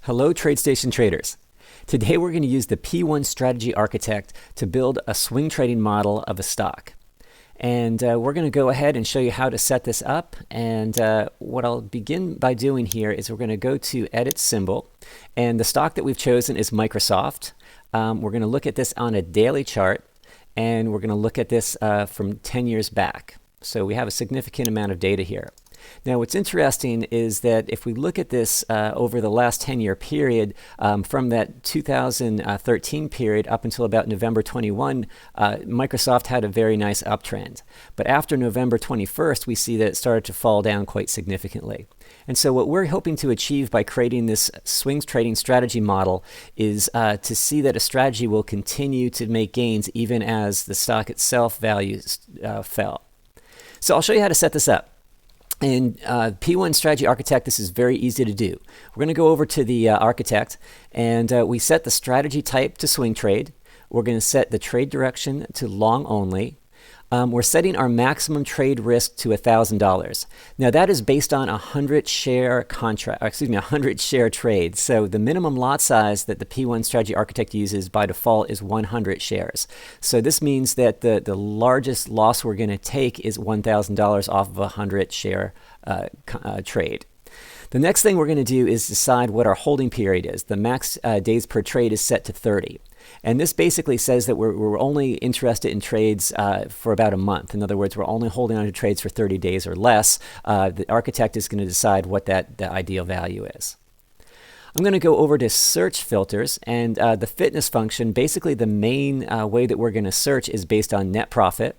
Hello, TradeStation traders. Today we're going to use the P1 Strategy Architect to build a swing trading model of a stock. And we're going to go ahead and show you how to set this up. And what I'll begin by doing here is we're going to go to Edit Symbol. And the stock that we've chosen is Microsoft. We're going to look at this on a daily chart. And we're going to look at this from 10 years back. So we have a significant amount of data here. Now, what's interesting is that if we look at this over the last 10-year period, from that 2013 period up until about November 21, Microsoft had a very nice uptrend. But after November 21st, we see that it started to fall down quite significantly. And so what we're hoping to achieve by creating this swing trading strategy model is to see that a strategy will continue to make gains even as the stock itself values fell. So I'll show you how to set this up. In P1 Strategy Architect, this is very easy to do. We're going to go over to the Architect, and we set the strategy type to swing trade. We're going to set the trade direction to long only. We're setting our maximum trade risk to $1,000. Now that is based on 100 share contract, 100 share trade. So the minimum lot size that the P1 Strategy Architect uses by default is 100 shares. So this means that the largest loss we're going to take is $1,000 off of a 100 share trade. The next thing we're going to do is decide what our holding period is. The max days per trade is set to 30. And this basically says that we're only interested in trades for about a month. In other words, we're only holding on to trades for 30 days or less. The architect is going to decide what the ideal value is. I'm going to go over to search filters, and the fitness function, basically the main way that we're going to search is based on net profit.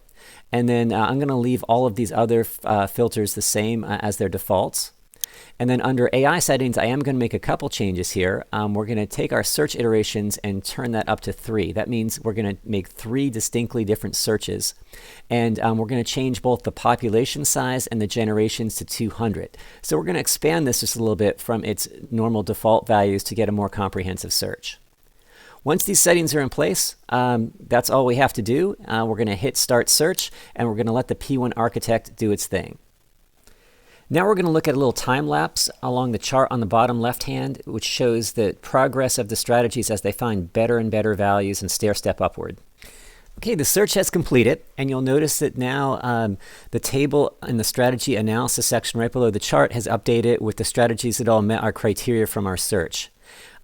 And then I'm going to leave all of these other filters the same as their defaults. And then under AI settings, I am going to make a couple changes here. We're going to take our search iterations and turn that up to 3. That means we're going to make 3 distinctly different searches. And we're going to change both the population size and the generations to 200. So we're going to expand this just a little bit from its normal default values to get a more comprehensive search. Once these settings are in place, that's all we have to do. We're going to hit Start Search, and we're going to let the P1 Architect do its thing. Now we're going to look at a little time lapse along the chart on the bottom left hand, which shows the progress of the strategies as they find better and better values and stair step upward. Okay, the search has completed, and you'll notice that now the table in the strategy analysis section right below the chart has updated with the strategies that all met our criteria from our search.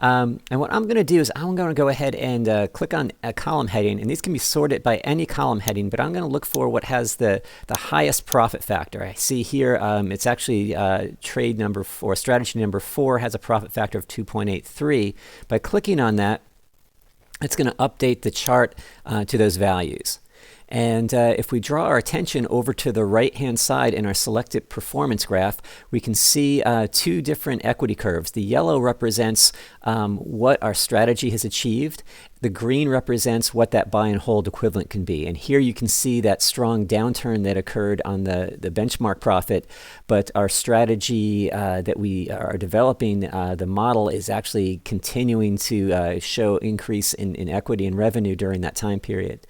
And what I'm going to do is I'm going to go ahead and click on a column heading, and these can be sorted by any column heading, but I'm going to look for what has the highest profit factor. I see here it's actually trade number 4, strategy number 4 has a profit factor of 2.83. By clicking on that, it's going to update the chart to those values. And if we draw our attention over to the right-hand side in our selected performance graph, we can see 2 different equity curves. The yellow represents what our strategy has achieved. The green represents what that buy and hold equivalent can be. And here you can see that strong downturn that occurred on the benchmark profit, but our strategy that we are developing, the model is actually continuing to show increase in equity and revenue during that time period.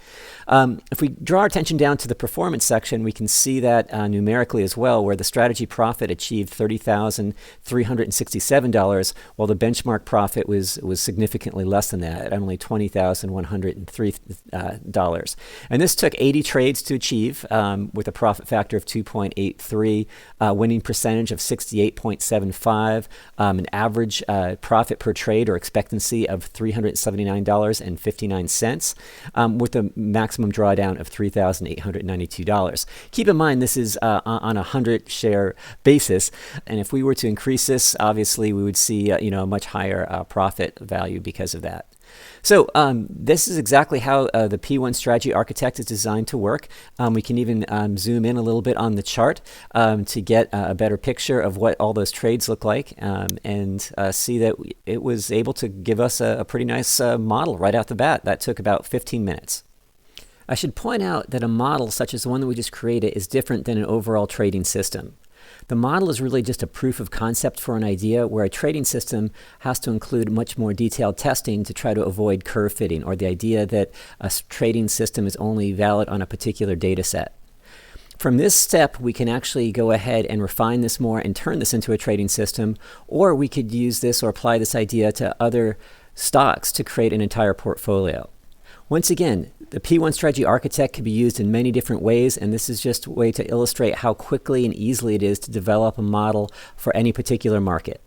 If we draw our attention down to the performance section, we can see that numerically as well, where the strategy profit achieved $30,367, while the benchmark profit was significantly less than that, at only $20,103. And this took 80 trades to achieve, with a profit factor of 2.83, winning percentage of 68.75, an average profit per trade or expectancy of $379.59, with a maximum drawdown of $3,892. Keep in mind this is on a 100 share basis, and if we were to increase this, obviously we would see a much higher profit value because of that. So this is exactly how the P1 Strategy Architect is designed to work. We can even zoom in a little bit on the chart to get a better picture of what all those trades look like, and see that it was able to give us a pretty nice model right out the bat. That took about 15 minutes. I should point out that a model such as the one that we just created is different than an overall trading system. The model is really just a proof of concept for an idea, where a trading system has to include much more detailed testing to try to avoid curve fitting, or the idea that a trading system is only valid on a particular data set. From this step, we can actually go ahead and refine this more and turn this into a trading system, or we could use this or apply this idea to other stocks to create an entire portfolio. Once again, the P1 Strategy Architect can be used in many different ways, and this is just a way to illustrate how quickly and easily it is to develop a model for any particular market.